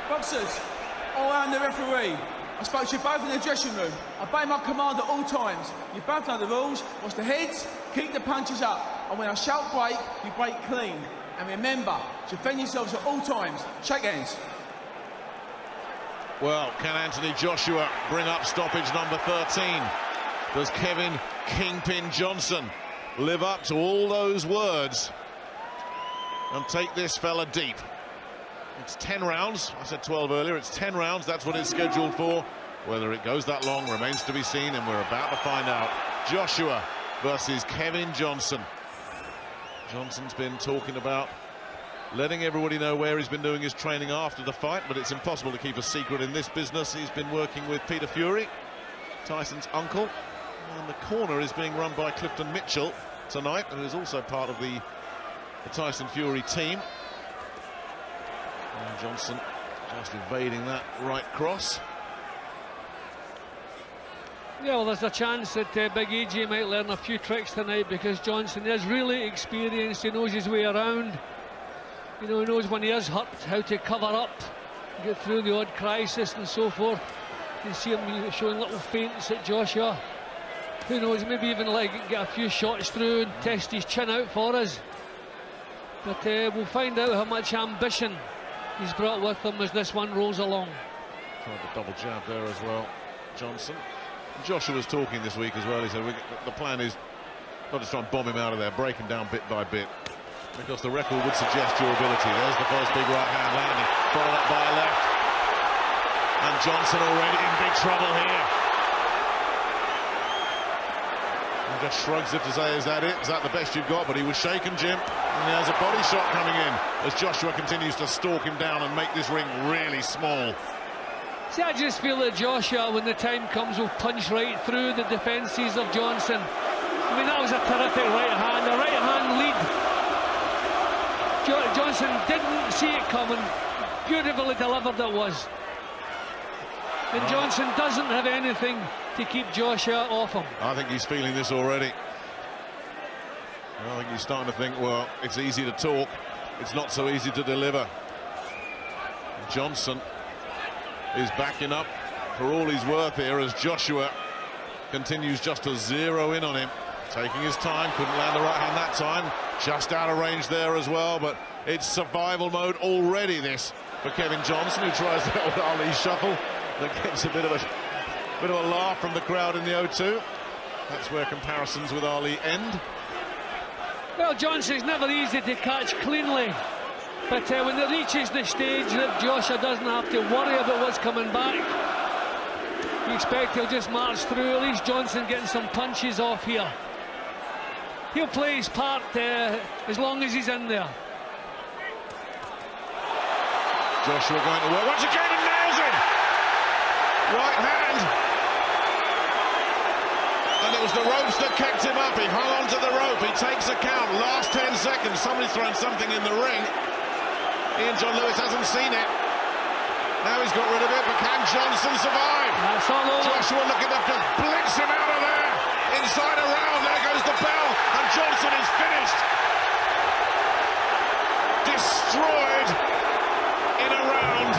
Boxers, all around the referee. I spoke to you both in the dressing room. Obey my command at all times. You both know the rules. Watch the heads, keep the punches up. And when I shout break, you break clean. And remember, defend yourselves at all times. Shake hands. Well, can Anthony Joshua bring up stoppage number 13? Does Kevin Kingpin Johnson live up to all those words and take this fella deep? It's 10 rounds. I said 12 earlier. It's 10 rounds. That's what it's scheduled for. Whether it goes that long remains to be seen, and we're about to find out. Joshua versus Kevin Johnson. Johnson's been talking about letting everybody know where he's been doing his training after the fight, but it's impossible to keep a secret in this business. He's been working with Peter Fury, Tyson's uncle, and the corner is being run by Clifton Mitchell tonight, and is also part of the Tyson Fury team. And Johnson just evading that right cross. Yeah, well, there's a chance that Big AJ might learn a few tricks tonight, because Johnson is really experienced. He knows his way around. You know, he knows when he is hurt how to cover up, get through the odd crisis and so forth. You can see him showing little feints at Joshua. Who knows, maybe even like get a few shots through and test his chin out for us. But we'll find out how much ambition he's brought with him as this one rolls along. Tried the double jab there as well, Johnson. Joshua was talking this week as well. He said the plan is not to try and bomb him out of there, break him down bit by bit, because the record would suggest durability. There's the first big right hand landing, followed up by a left. And Johnson already in big trouble here. He just shrugs if to say, is that it? Is that the best you've got? But he was shaken, Jim. And he has a body shot coming in as Joshua continues to stalk him down and make this ring really small. See, I just feel that Joshua, when the time comes, will punch right through the defences of Johnson. I mean, that was a terrific right hand, a right hand lead. Johnson didn't see it coming. Beautifully delivered it was. And Johnson doesn't have anything to keep Joshua off him. I think he's feeling this already. I think he's starting to think, well, it's easy to talk, it's not so easy to deliver. Johnson is backing up for all he's worth here as Joshua continues just to zero in on him. Taking his time, couldn't land the right hand that time. Just out of range there as well, but it's survival mode already, this, for Kevin Johnson, who tries the old Ali shuffle. That gets a bit of a laugh from the crowd in the O2. That's where comparisons with Ali end. Well, Johnson's never easy to catch cleanly, but when it reaches the stage that Joshua doesn't have to worry about what's coming back, you expect he'll just march through. At least Johnson getting some punches off here. He'll play his part as long as he's in there. Joshua going to work once again and nails it. Right hand. And it was the ropes that kept him up. He hung onto the rope. He takes a count. Last 10 seconds. Somebody's thrown something in the ring. Ian John Lewis hasn't seen it. Now he's got rid of it, but can Johnson survive? That's all over. Joshua looking to just blitz him out of there. Inside a round, there goes the bell, and Johnson is finished. Destroyed in a round.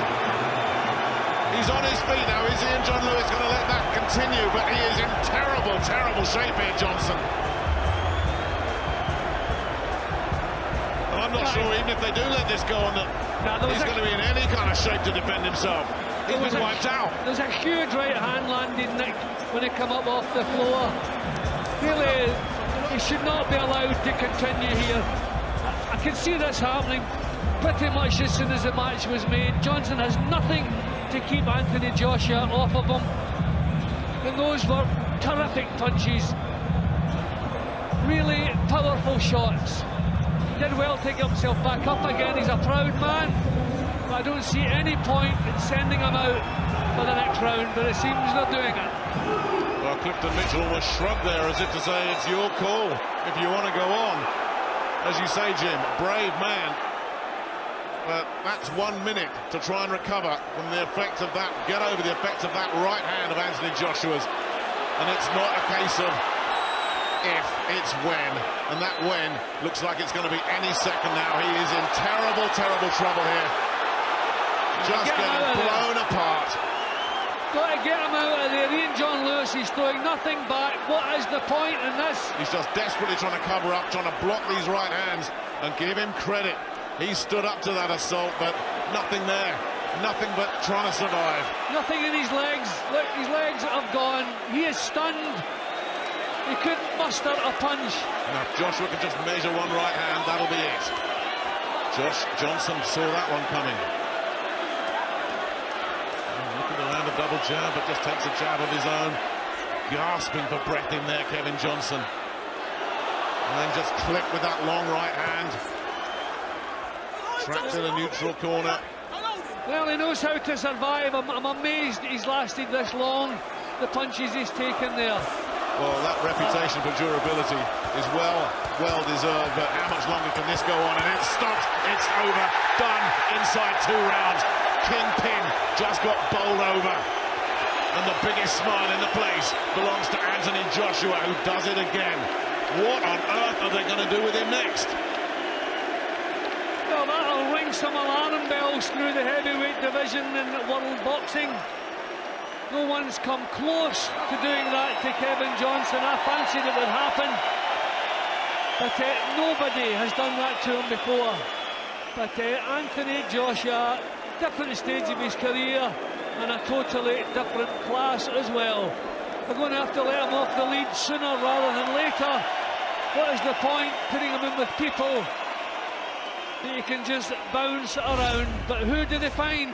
He's on his feet now. Is Ian John Lewis going to let that continue? But he is in terrible, terrible shape here, Johnson. And I'm not sure, even if they do let this go on, that he's going to be in any kind of shape to defend himself. He's been wiped out. There's a huge right hand landing, Nick, when he come up off the floor. Really, he should not be allowed to continue here. I can see this happening pretty much as soon as the match was made. Johnson has nothing to keep Anthony Joshua off of him. And those were terrific punches. Really powerful shots. Did well to get himself back up again. He's a proud man. But I don't see any point in sending him out for the next round, but it seems they're doing it. Well, Clifton Mitchell was shrugged there as if to say, it's your call if you want to go on. As you say, Jim, brave man. But that's 1 minute to try and recover from the effect of that, get over the effect of that right hand of Anthony Joshua's. And it's not a case of if, it's when. And that when looks like it's going to be any second now. He is in terrible, terrible trouble here. just getting blown apart. Got to get him out of there. Ian John Lewis, he's throwing nothing back. What is the point in this? He's just desperately trying to cover up, trying to block these right hands, and give him credit. He stood up to that assault, but nothing there. Nothing but trying to survive. Nothing in his legs. Look, his legs have gone. He is stunned. He couldn't muster a punch. Now, if Joshua can just measure one right hand, that'll be it. Josh Johnson saw that one coming. Looking to land a double jab, but just takes a jab of his own. Gasping for breath in there, Kevin Johnson. And then just click with that long right hand. Trapped in a neutral corner. Well, he knows how to survive. I'm amazed he's lasted this long. The punches he's taken there. Well, that reputation for durability is well deserved, but how much longer can this go on? And it's stopped, it's over, done, inside 2 rounds. Kingpin just got bowled over. And the biggest smile in the place belongs to Anthony Joshua, who does it again. What on earth are they going to do with him next? Well, that'll ring some alarm bells through the heavyweight division in world boxing. No one's come close to doing that to Kevin Johnson. I fancied it would happen, but nobody has done that to him before. But Anthony Joshua, different stage of his career and a totally different class as well. They're going to have to let him off the lead sooner rather than later. What is the point putting him in with people that you can just bounce around? But who do they find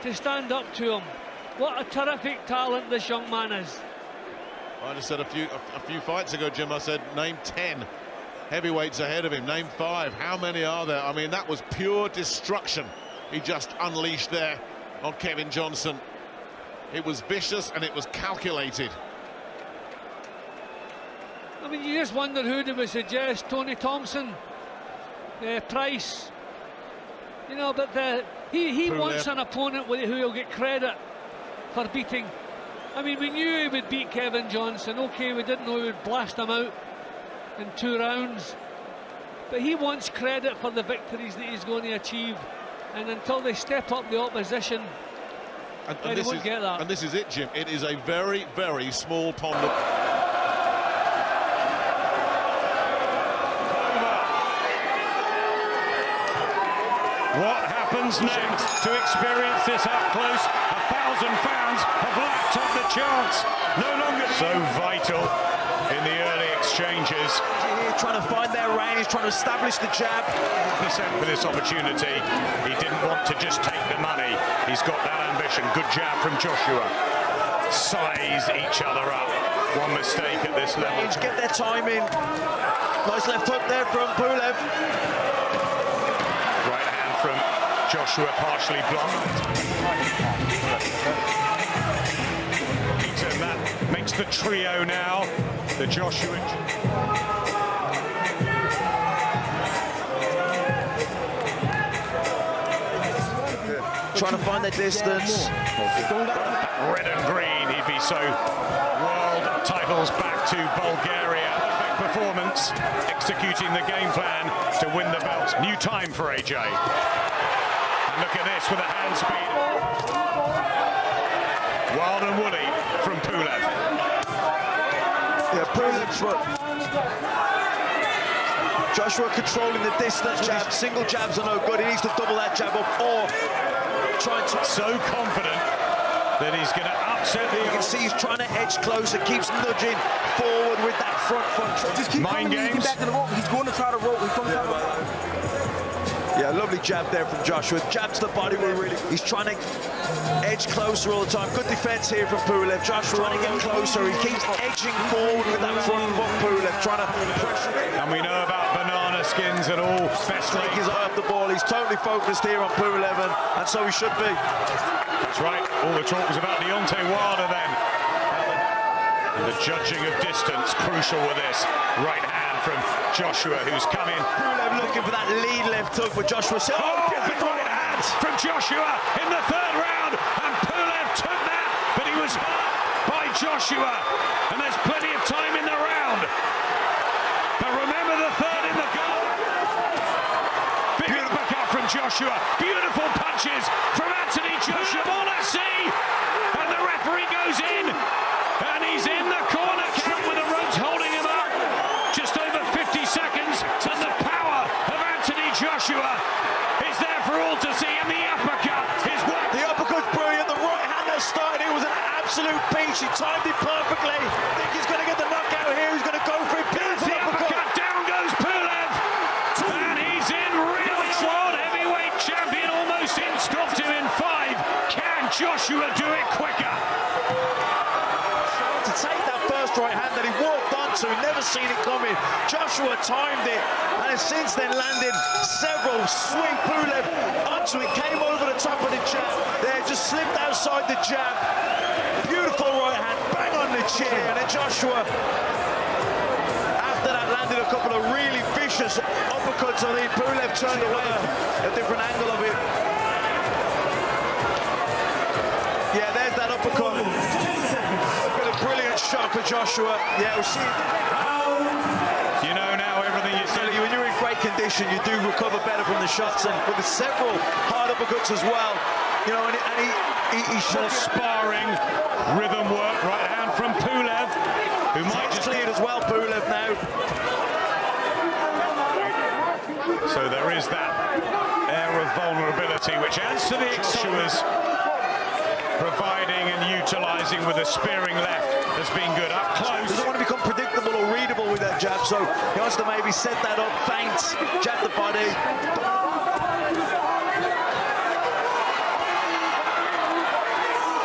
to stand up to him? What a terrific talent this young man is. I just said a few fights ago, Jim, I said name 10 heavyweights ahead of him, name 5. How many are there? I mean, that was pure destruction he just unleashed there on Kevin Johnson. It was vicious and it was calculated. I mean, you just wonder who they would suggest. Tony Thompson, Price, you know, but he wants an opponent who will get credit for beating. I mean, we knew he would beat Kevin Johnson. Okay, we didn't know he would blast him out in 2 rounds, but he wants credit for the victories that he's going to achieve, and until they step up the opposition, they won't get that. And this is it, Jim. It is a very, very small pond. What happens next? To experience this up close, 1,000 fans have lapped up the chance. No longer so vital in the early exchanges. Here trying to find their range, trying to establish the jab. For this opportunity, he didn't want to just take the money. He's got that ambition. Good jab from Joshua. Size each other up. One mistake at this level. Get their timing. Nice left hook there from Pulev. From Joshua, partially blocked. And that makes the trio now. The Joshua. Trying to find their distance. Red and green, he'd be so. World titles back to Bulgaria. Perfect performance, executing the game plan to win the belt. New time for AJ. And look at this with a hand speed. Wild and woolly from Pulev. Yeah, Pulev's Joshua controlling the distance jab. Single jabs are no good. He needs to double that jab up or trying to. So confident that he's going to upset the. You can see he's trying to edge closer, keeps nudging forward with that front. Just keep Mind games. back to the rope. He's going to try to rope. Yeah, lovely jab there from Joshua. Jabs the body were really. He's trying to edge closer all the time. Good defense here from Pulev. Joshua trying to get closer. He keeps edging forward with that front foot. Pulev trying to pressure. And we know about banana skins and all. Best take his eye off the ball. He's totally focused here on Pulev, and so he should be. That's right. All the talk was about Deontay Wilder then. And the judging of distance crucial with this. Right hand from Joshua, who's coming. Pulev looking for that lead left hook, but Joshua said, big right hand from Joshua in the 3rd round, and Pulev took that, but he was hurt by Joshua, and there's plenty of time in the round. But remember the 3rd in the goal. Big uppercut from Joshua. Beautiful punches from Anthony. actually timed it perfectly. I think he's going to get the knockout here. He's going to go for it. Beautiful uppercut. Down goes Pulev. And he's in real world heavyweight champion. Almost in. Stopped him in 5. Can Joshua do it quicker? To take that first right hand that he walked onto, never seen it coming. Joshua timed it and has since then landed several. Swing Pulev onto it, came over the top of the jab. There, just slipped outside the jab. Beautiful right hand, bang on the chin. And then Joshua, after that, landed a couple of really vicious uppercuts. I think Pulev turned away a different angle of it. Yeah, there's that uppercut. Brilliant shot for Joshua. Yeah, we'll see. You know now everything you said. When you're in great condition, you do recover better from the shots, and with several hard uppercuts as well. You know, and he shot sparring, rhythm work, right hand from Pulev, who might just cleared as well. Pulev now. So there is that air of vulnerability, which adds to the Joshua's providing and utilising with a spearing left has been good up close. Doesn't want to become predictable or readable with that jab, so he wants to maybe set that up, feint, jab the body.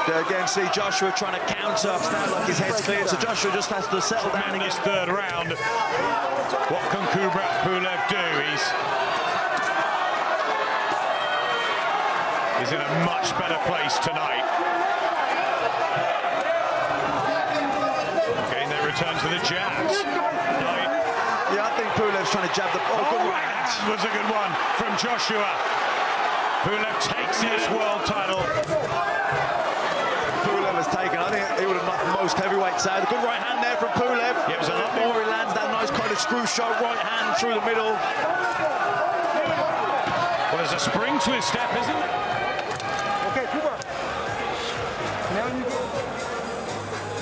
There again, see Joshua trying to counter. It's now like his head's cleared, so Joshua just has to settle down in again. this third round. What can Pulev do? He's in a much better place tonight. Again, they return to the jabs. Yeah, I think Pulev's trying to jab the... Oh, good right hand. That was a good one from Joshua. Pulev takes his world title. Pulev has taken, I think he would have knocked most heavyweights out. A good right hand there from Pulev. Yeah, it was a lot more. He lands that nice kind of screw shot, right hand through the middle. Well, there's a spring to his step, isn't it?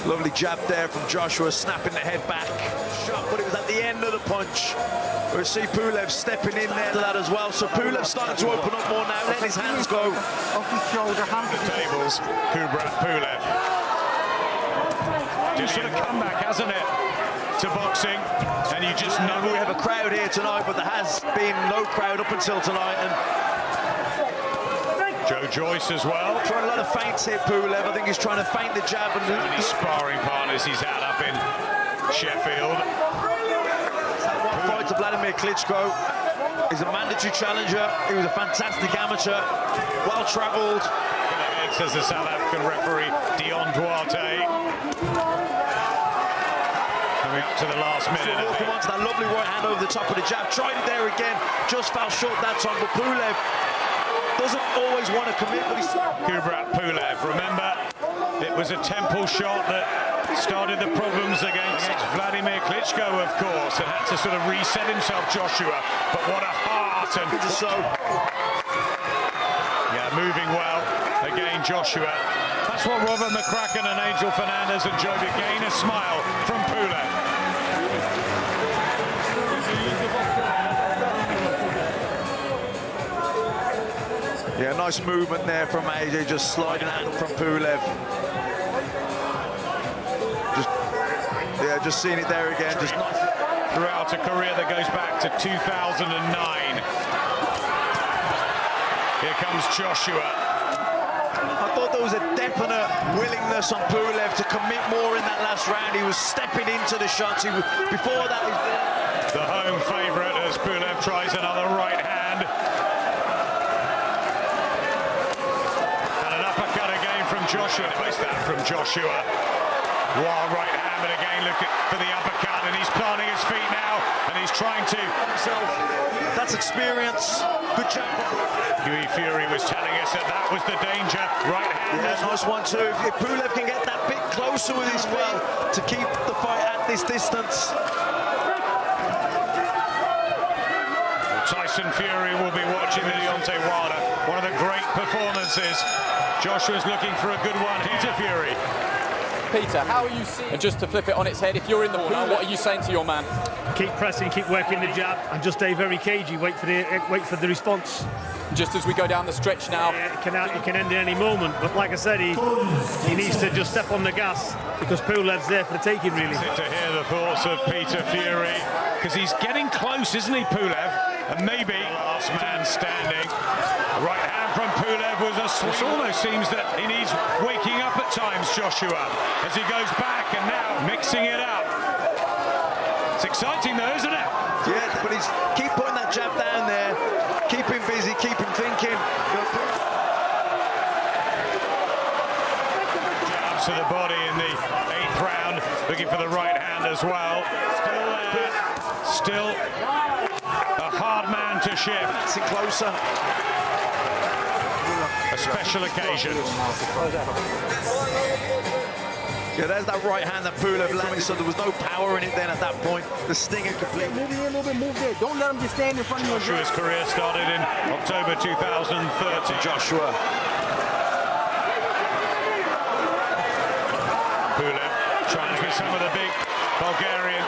Lovely jab there from Joshua, snapping the head back. Shot, but it was at the end of the punch. We'll see Pulev stepping in there to that as well. So Pulev's starting to open up more now, letting his hands go. Off his shoulder, hand The tables, Pulev. Just a comeback, hasn't it, to boxing? And you just know we have a crowd here tonight, but there has been no crowd up until tonight. And Joe Joyce as well. Trying a lot of feints here, Pulev. I think he's trying to feint the jab. And many sparring partners he's had up in Sheffield. That one fight to Vladimir Klitschko. He's a mandatory challenger. He was a fantastic amateur. Well-travelled. Says the South African referee, Dion Duarte. Coming up to the last minute. Walking onto that lovely right hand over the top of the jab. Tried it there again. Just fell short that time, but Pulev doesn't always want to commit, but he's... Pulev, remember, it was a temple shot that started the problems against Vladimir Klitschko, of course, and had to sort of reset himself, Joshua. But what a heart! And so, yeah, moving well. Again, Joshua. That's what Robert McCracken and Angel Fernandez enjoyed. Again, a smile from Pulev. Yeah, nice movement there from AJ, just sliding out from Pulev. Just seeing it there again. Just nice. Throughout a career that goes back to 2009. Here comes Joshua. I thought there was a definite willingness on Pulev to commit more in that last round. He was stepping into the shots. Before that, the home favourite as Pulev tries another right hand. Joshua, face that from Joshua. Wild right hand, but again look for the uppercut, and he's planting his feet now, and he's trying to himself. That's experience. Good job. Huey Fury was telling us that that was the danger. Right hand. Yeah, nice one too. If Pulev can get that bit closer with his feet to keep the fight at this distance. Tyson Fury will be watching the Deontay Wilder. One of the great performances. Joshua's looking for a good one here to Fury. Peter, how are you seeing? And just to flip it on its head, if you're in the corner, what are you saying to your man? Keep pressing, keep working the jab, and just stay very cagey. Wait for the response. just as we go down the stretch now. It can end in any moment, but like I said, he needs to just step on the gas because Pulev's there for the taking, really. To hear the thoughts of Peter Fury, because he's getting close, isn't he, Pulev? And maybe last man standing. Right hand from Pulev was a swing. It almost seems that he needs waking up at times, Joshua, as he goes back and now mixing it up. It's exciting though, isn't it? Yeah, but he's keep putting that jab down there, keep him busy, keep him thinking. Jabs to the body in the 8th round, looking for the right hand as well. Still there, still a hard man to shift. It's closer. A special occasion. Yeah, there's that right hand that Pulev landed, so there was no power in it then at that point. The stinger completely. Move here a little bit, move there. Don't let him just stand in front of you. Joshua's career started in October 2013. Joshua. Pulev trying to get some of the big Bulgarian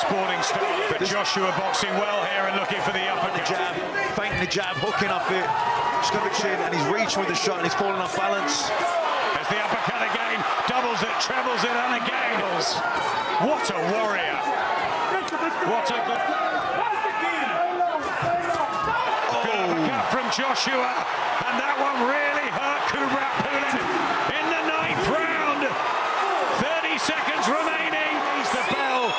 sporting stars, but Joshua boxing well here and looking for the uppercut. Jab, feinting the jab, hooking off it, stomach chin, and he's reaching with the shot and he's falling off balance. There's the uppercut again, doubles it, trebles it, and again. What a warrior! What a good uppercut from Joshua, and that one really hurt Kubrat Pulev in the 9th round. 30 seconds remaining. He's the bell.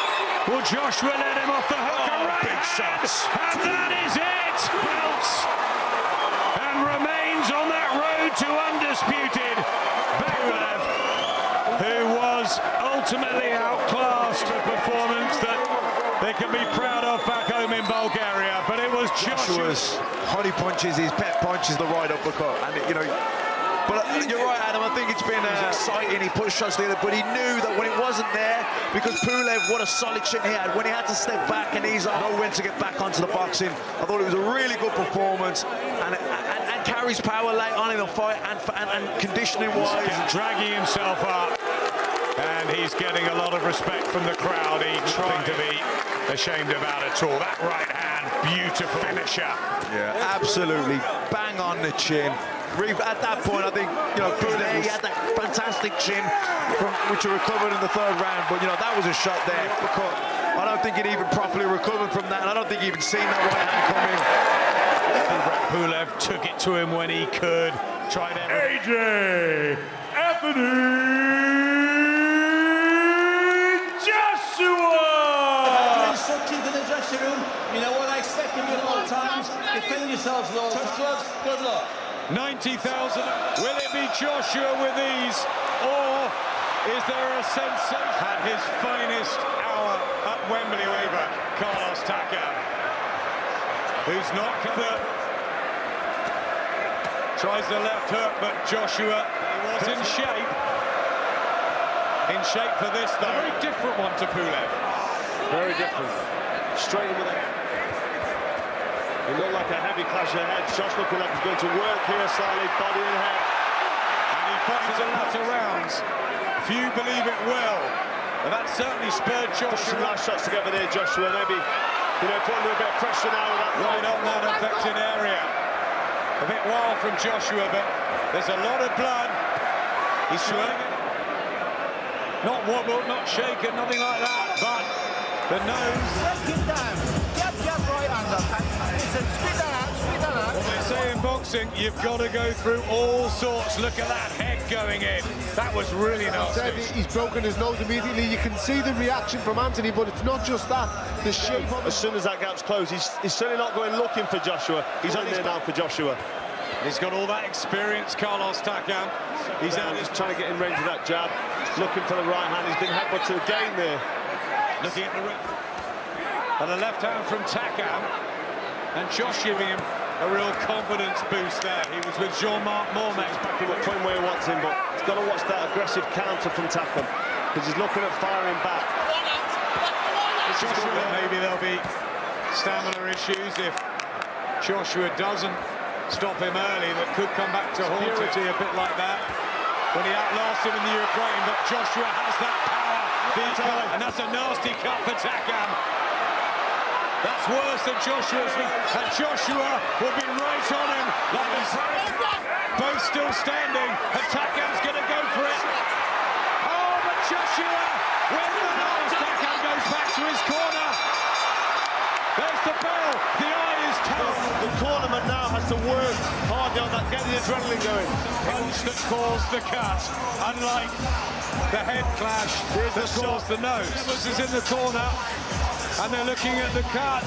Will Joshua let him off the hook? Big shots. And that is it. Belts and remains on that road to undisputed. Pulev, who was ultimately outclassed, a performance that they can be proud of back home in Bulgaria. But it was Joshua's honey punches, his pet punches, the right uppercut, and you know. But you're right, Adam. I think it's been exciting. He put shots together, but he knew that when it wasn't there, because Pulev, what a solid chin he had. When he had to step back and ease up, know when to get back onto the boxing. I thought it was a really good performance, and carries power late on in the fight, and conditioning-wise, dragging himself up, and he's getting a lot of respect from the crowd. He's trying to be ashamed about it all. That right hand, beautiful finisher. Yeah, absolutely, bang on the chin. At that point, I think, you know, Pulev, he had that fantastic chin from which he recovered in the 3rd round, but, you know, that was a shot there. I don't think he'd even properly recovered from that, and I don't think he even seen that right hand come in. Pulev took it to him when he could. Tried everything. AJ Anthony Joshua! Sucked into the dressing room. You know what I expect of you at all times. Defend yourselves at all times. Good luck. 90,000. Will it be Joshua with ease, or is there a sensation? Had his finest hour at Wembley over Carlos Takam, who's not covered. Tries the left hook, but Joshua was in shape. In shape for this, though. A very different one to Pulev. Very different. Straight in with it. It looked like a heavy clash of heads. Josh looking like he's going to work here slightly, body and head. And he fights a lot of rounds. Few believe it will. And that certainly spurred Joshua. Put some last shots together there, Joshua. Maybe, you know, put a little bit of pressure now with that. Right on that affected area. A bit wild from Joshua, but there's a lot of blood. He's trying it. Not wobbled, not shaken, nothing like that. But the nose. Break him down. Jab, right hand up. Spit that out, spit that out. They say in boxing, you've got to go through all sorts. Look at that head going in. That was really nasty. He's broken his nose immediately. You can see the reaction from Anthony, but it's not just that. The shape of it. As soon as that gap's closed, he's certainly not going looking for Joshua. He's only there now for Joshua. He's got all that experience, Carlos Takam. He's out, just trying to get in range of that jab. Looking for the right hand. He's been headbutted again there. Looking at the and the left hand from Takam. And Josh giving him a real confidence boost there. He was with Jean-Marc Mormet. He's back in the point where he wants him, but he's got to watch that aggressive counter from Takam, because he's looking at firing back. Joshua, maybe there'll be stamina issues if Joshua doesn't stop him early. That could come back to haunt it a bit like that when he outlasted him in the Ukraine. But Joshua has that power, and that's a nasty cut for Takam. That's worse than Joshua's. And Joshua will be right on him. Like this. Both still standing. And Takam's going to go for it. Oh, but Joshua, when the Takam goes back to his corner. There's the bell. The eye is told. The cornerman now has to work hard on that, get the adrenaline going. Punch that caused the cut, unlike the head clash that caused the nose. This is in the corner, and they're looking at the cut,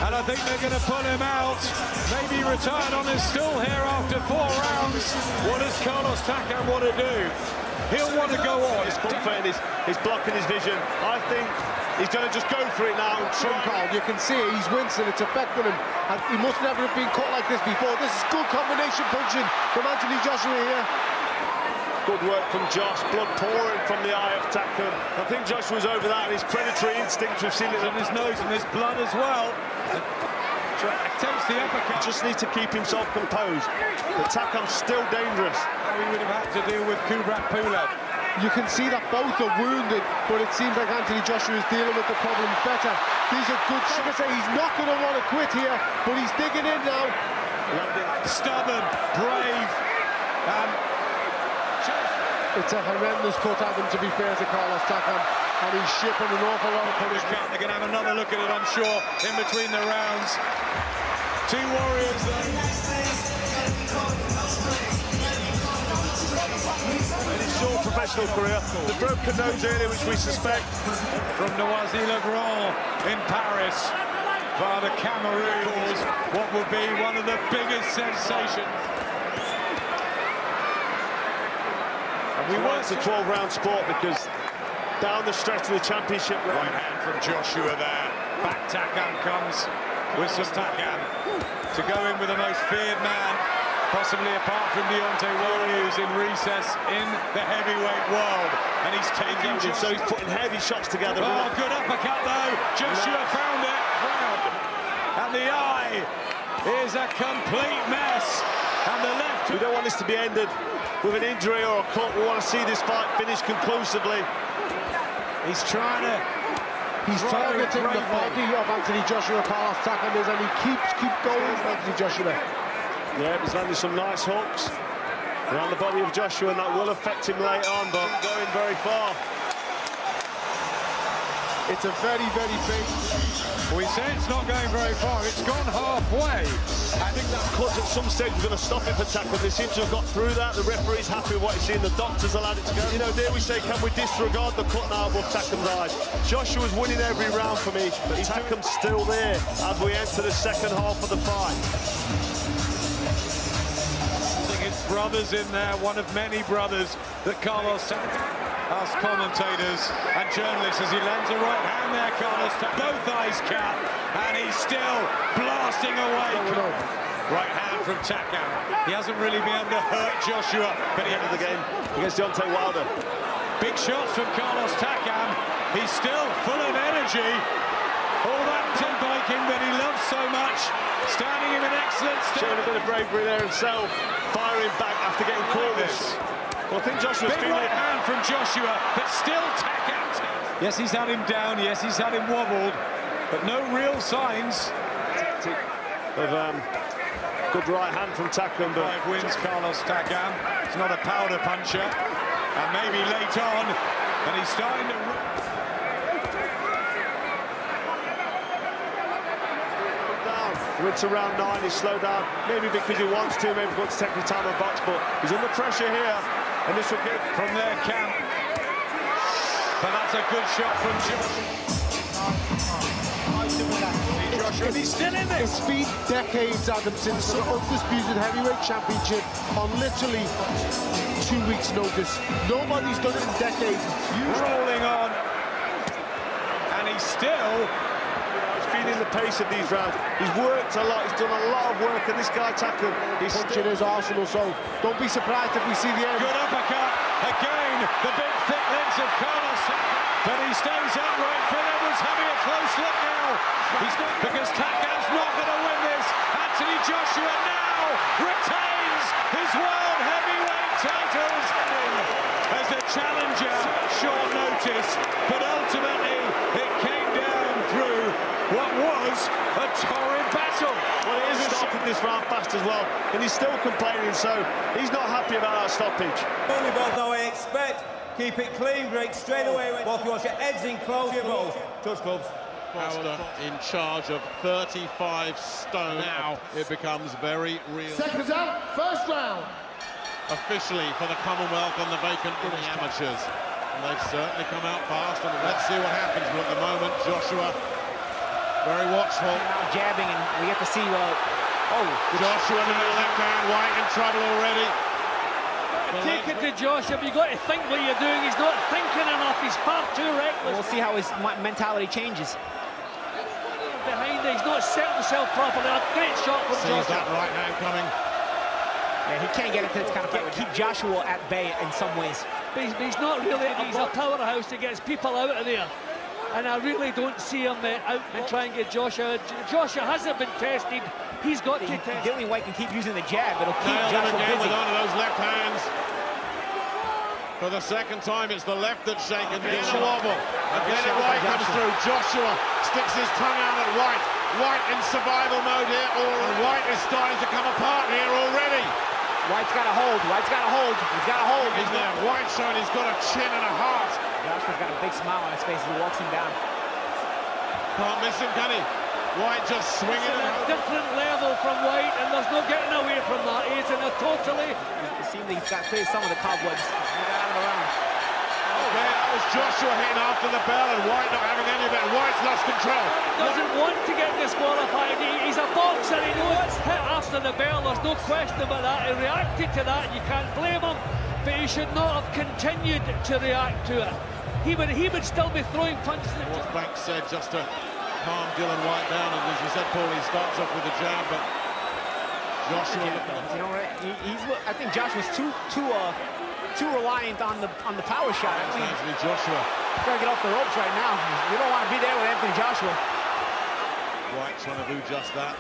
and I think they're going to pull him out. Maybe retired on his stool here after 4 rounds. What does Carlos Takam want to do? He'll want to go on. His comfort, he's blocking his vision. I think he's going to just go for it now and try. Carl, you can see it, he's wincing, it's affecting him. And he must never have been caught like this before. This is good combination punching from Anthony Joshua here. Good work from Josh, blood pouring from the eye of Takam. I think Joshua's over that, and his predatory instinct, we've seen it in his nose and there's blood as well. Attempts the uppercut. Just needs to keep himself composed. But Takam's still dangerous. He would have had to deal with Kubrat Pulev. You can see that both are wounded, but it seems like Anthony Joshua is dealing with the problems better. These are good shots. Like I say, he's not going to want to quit here, but he's digging in now. Stubborn, brave. It's a horrendous cut at him, to be fair to Carlos Takam, and he's shipping an awful lot of punishment. They're going to have another look at it, I'm sure, in between the rounds. 2 warriors there. In his short professional career, the broken nose earlier, which we suspect. From Noisy-le-Grand in Paris via the Cameroon, what would be one of the biggest sensations. And we want a 12-round sport because down the stretch of the championship right hand from Joshua there. Back Takam comes with some Takam to go in with the most feared man, possibly apart from Deontay Wilder, who's in recess in the heavyweight world. And he's taking Joshua. So he's putting heavy shots together. Oh, good uppercut though. Joshua found it. And the eye is a complete mess. And the left. We don't want this to be ended with an injury or a cut. We want to see this fight finished conclusively. He's trying to... He's targeting the body of Anthony Joshua, Carlos Takam is, and he keeps going, Anthony Joshua. Yeah, he's landing some nice hooks around the body of Joshua, and that will affect him later on, but going very far. It's a very, very big... We say it's not going very far, it's gone halfway. I think that cut at some stage was going to stop it for Takam. They seem to have got through that. The referee's happy with what he's seen. The doctors allowed it to go. You know, dare we say, can we disregard the cut now above Takam's eyes? Joshua's winning every round for me, but Takam's still there as we enter the second half of the fight. I think it's brothers in there, one of many brothers that Carlos Takam. Us commentators and journalists as he lands a right hand there, Carlos. Both eyes cut, and he's still blasting away. Right hand from Takam. He hasn't really been able to hurt Joshua, but he ended the game against Deontay Wilder. Big shots from Carlos Takam. He's still full of energy. All that mountain biking that he loves so much. Standing in an excellent state. Showing a bit of bravery there himself. Firing back after getting caught. Well, I think Joshua's big right hand from Joshua, but still Takam. Yes, he's had him down. Yes, he's had him wobbled, but no real signs of good right hand from Takam. But 5 wins Carlos Takam. He's not a powder puncher, and maybe late on, and he's starting to. Went to round 9. He's slowed down, maybe because he wants to, maybe wants to take his time on box, but he's under pressure here. And this will get from their camp. But that's a good shot from Joshua. He's still in this. It's been decades, Adam, since the undisputed heavyweight championship on literally 2 weeks' notice. Nobody's done it in decades. Rolling on. And he's still... feeling the pace of these rounds. He's worked a lot, he's done a lot of work, and this guy Takam, he's punching his arsenal, so don't be surprised if we see the end. Good uppercut, again, the big thick legs of Carlos, but he stays upright. Phil Edwards having a close look now, because Takam's not going to win this. Anthony Joshua now retains his world heavyweight titles as a challenger, short notice, but ultimately it came down through what was Torrid battle. Well, it isn't stopping this round fast as well, and he's still complaining, so he's not happy about that stoppage. Only both know I expect. Keep it clean, break straight away. Both you watch your heads in close. Touch gloves. Foster in charge of 35 stone. Now it becomes very real. Seconds out, first round. Officially for the Commonwealth and the vacant for the amateurs. And they've certainly come out fast, and let's see what happens. But at the moment, Joshua very watchful. Now jabbing, and we get to see, Joshua now left hand, White in trouble already. Take it to Joshua, but you've got to think what you're doing. He's not thinking enough, he's far too reckless. we'll see how his mentality changes. Behind it, he's not set himself properly. A great shot from Sees Joshua. that right hand coming. Yeah, he can't get into this kind of fight. Keep Joshua at bay in some ways. But he's not really, he's a powerhouse that gets people out of there. And I really don't see him out and try and get Joshua. Joshua hasn't been tested. He's got to test. Dillian Whyte can keep using the jab. It'll keep Nailed him Joshua again busy. with one of those left hands. For the second time, it's the left that's shaken. Again a wobble. Again it White comes through. Joshua sticks his tongue out at White. White in survival mode here. And White is starting to come apart here already. White's got a hold. White's got a hold. He's got a hold. He's there. White showing he's got a chin and a heart. Joshua's got a big smile on his face as he walks him down. Can't miss him, can he? White just swinging. It's at a different level from White, and there's no getting away from that. He's in a totally... It seems he's got cleared some of the cobwebs. He got out of the round. Okay, that was Joshua hitting after the bell, and White not having any of it. White's lost control. Doesn't want to get disqualified. He's a boxer. He knows it's hit after the bell. There's no question about that. He reacted to that. You can't blame him. But he should not have continued to react to it. He would still be throwing punches. What Banks said just to calm Dillian Whyte down, and as you said, Paul, he starts off with a jab, but Joshua. You know, I think Joshua's too reliant on the power shot. Anthony Joshua. He's got to get off the ropes right now. You don't want to be there with Anthony Joshua. White trying to do just that.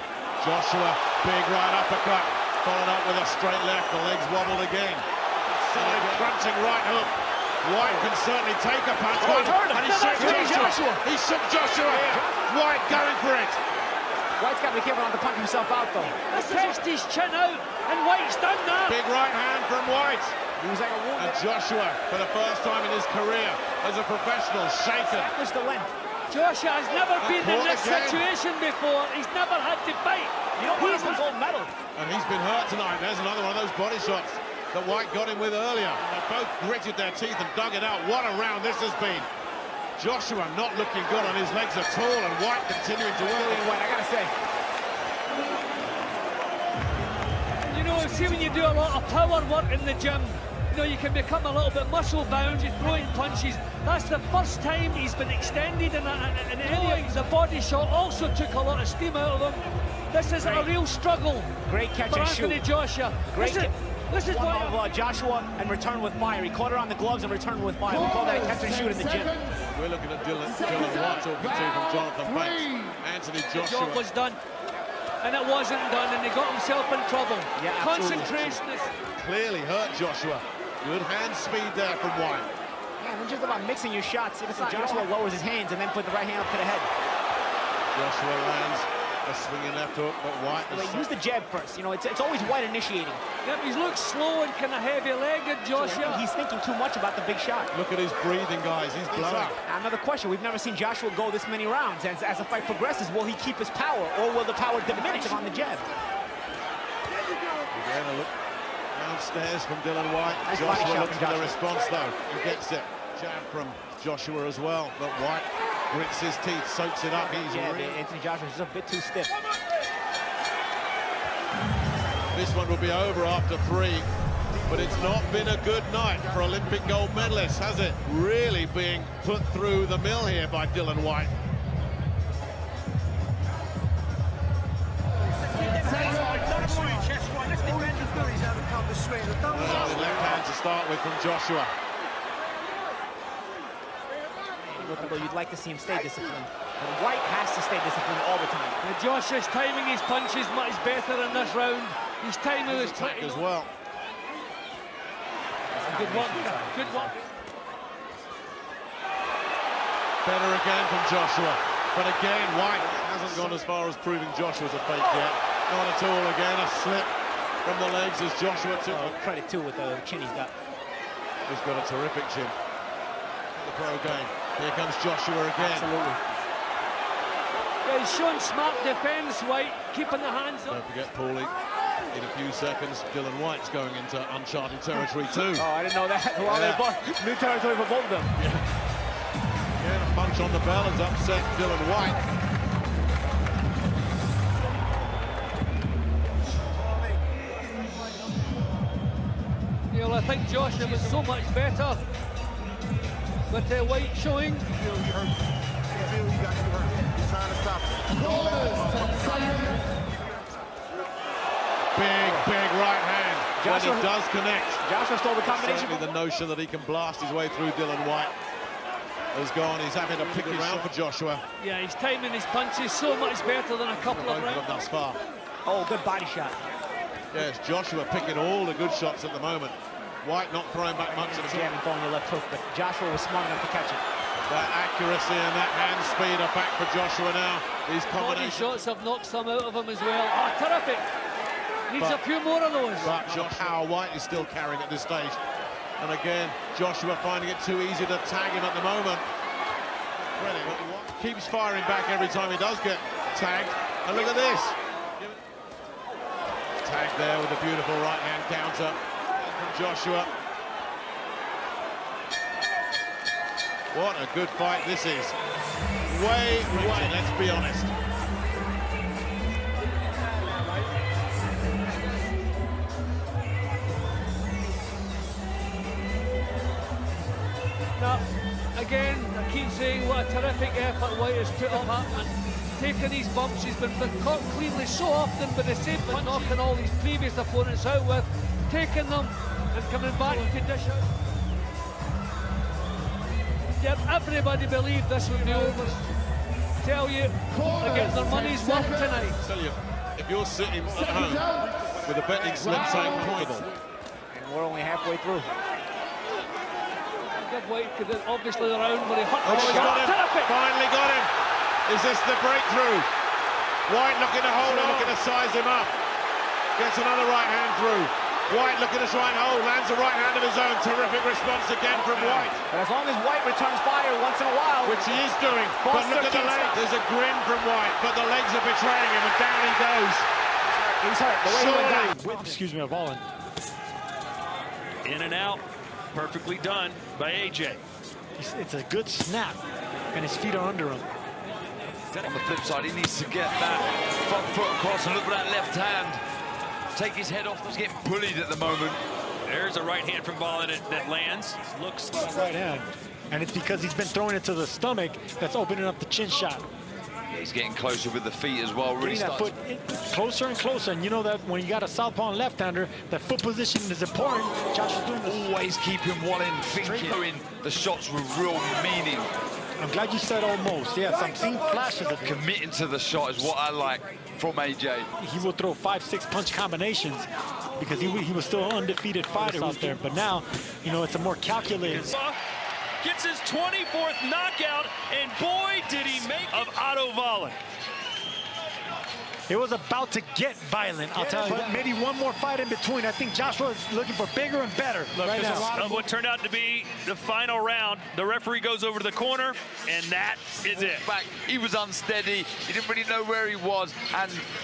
Joshua, big right uppercut, followed up with a straight left. The legs wobbled again. Side crunching right hook. White can certainly take a punch. And he shook Joshua. He shook Joshua. White going for it. White's got to be careful not to punch himself out, though. Pressed his chin out, and White's done that. Big right hand from White. He was like a wounded. And Joshua, for the first time in his career as a professional, shaken. Established the length. Joshua has never been in this situation before. He's never had to fight. You don't want to lose gold medal. And he's been hurt tonight. There's another one of those body shots that White got him with earlier. They both gritted their teeth and dug it out. What a round this has been. Joshua not looking good on his legs at all, and White continuing to work. White, I gotta say. You know, see when you do a lot of power work in the gym, you know, you can become a little bit muscle bound, you're throwing punches. That's the first time he's been extended in any of the body shot. Also took a lot of steam out of him. This is a real struggle. Great catch for and Anthony shoot. Joshua. This is one of Joshua and return with fire. He caught her on the gloves and returned with fire. We call that a catch and shoot in the gym. We're looking at Dillian Whyte talking to from Jonathan Banks. Anthony Joshua. The job was done, and it wasn't done, and he got himself in trouble. Yeah, concentration is clearly hurt Joshua. Good hand speed there from White. Yeah, and just about mixing your shots. Joshua lowers his hands and then put the right hand up to the head. Joshua lands a swinging left hook, but White use the jab first. You know, it's always White initiating. Yep, he looks slow and kind of heavy-legged, Joshua. He's thinking too much about the big shot. Look at his breathing, guys. He's blowing. Another question. We've never seen Joshua go this many rounds. As the fight progresses, will he keep his power, or will the power diminish on the jab? Again, a look downstairs from Dillian Whyte. Nice Joshua looks for the response, though. He gets it. Jab from Joshua as well, but White grits his teeth, soaks it up. He's Anthony Joshua's just a bit too stiff. This one will be over after 3, but it's not been a good night for Olympic gold medalists, has it? Really being put through the mill here by Dillian Whyte. Left hand to start with from Joshua. You'd like to see him stay disciplined. But White has to stay disciplined all the time. And Joshua's timing his punches much better in this round. His timing was attack as well. Good one. Good one. Better again from Joshua. But again, White Hasn't gone as far as proving Joshua's a fake yet. Not at all. Again, a slip from the legs as Joshua took. Credit too with the chin he's got. He's got a terrific chin. The pro game. Here comes Joshua again. Absolutely. Yeah, he's shown smart defence, White, keeping the hands up. Don't forget, Paulie, in a few seconds, Dylan White's going into uncharted territory too. Oh, I didn't know that. Well, they're both new territory for both of them. Yeah, a punch on the bell has upset Dylan White. You know, I think Joshua was so much better. But White showing. Big right hand. Joshua, when he does connect. Joshua stole the combination. Certainly the notion that he can blast his way through Dylan White has gone. He's having to pick it round for Joshua. Yeah, he's timing his punches so much better than a couple of rounds thus far. Oh, good body shot. Yes, Joshua picking all the good shots at the moment. White not throwing back much at the Yeah, throwing the left hook, but Joshua was smart enough to catch it. That accuracy and that hand speed are back for Joshua now. These body combinations. shots have knocked some out of him as well. Oh, terrific. Needs a few more of those. But Joshua White is still carrying at this stage. And again, Joshua finding it too easy to tag him at the moment. Keeps firing back every time he does get tagged. And look at this. Tagged there with a beautiful right-hand counter from Joshua. What a good fight this is. Way reaching, let's be honest. Now, again, I keep saying what a terrific effort White has put up, and taking these bumps he's been caught cleanly so often with the same punch, knocking all these previous opponents out with, taking them and coming back to dish out. Yep, everybody believed this would be over. Tell you, they're getting their money's worth tonight. I tell you, if you're sitting at home with a betting slip saying comfortable. And we're only halfway through. Good White, because obviously the round where he hurt Oh, he's got him. Terrific. Finally got him. Is this the breakthrough? White looking to hold him, looking to size him up. Gets another right hand through. White looking to try and hold, lands a right hand of his own. Terrific response again from White. But as long as White returns fire once in a while, which he is doing. But look at the legs. There's a grin from White, but the legs are betraying him, and down he goes. He's hurt. The way he went down. Excuse me, a ball in and out. Perfectly done by AJ. It's a good snap, and his feet are under him. On the flip side, he needs to get that front foot across and look at that left hand. Take his head off. He's getting bullied at the moment. There's a right hand from Ballin that lands. Looks right hand, and it's because he's been throwing it to the stomach that's opening up the chin shot. Yeah, he's getting closer with the feet as well. Really that foot closer and closer, and you know that when you got a southpaw and left-hander, that foot position is important. Josh is doing this. Always keep him one in thinking, throwing the shots with real meaning. I'm glad you said almost. Yes, I'm seeing flashes of it. Committing to the shot is what I like from AJ. He will throw 5-6 punch combinations because he was still an undefeated fighter out there. But now, you know, it's a more calculated. Gets his 24th knockout, and boy, did he make of Otto Wallin. It was about to get violent, I'll tell you. But maybe one more fight in between. I think Joshua is looking for bigger and better. Look, right this now. is what turned out to be the final round. The referee goes over to the corner, and that is it. Back, he was unsteady. He didn't really know where he was, and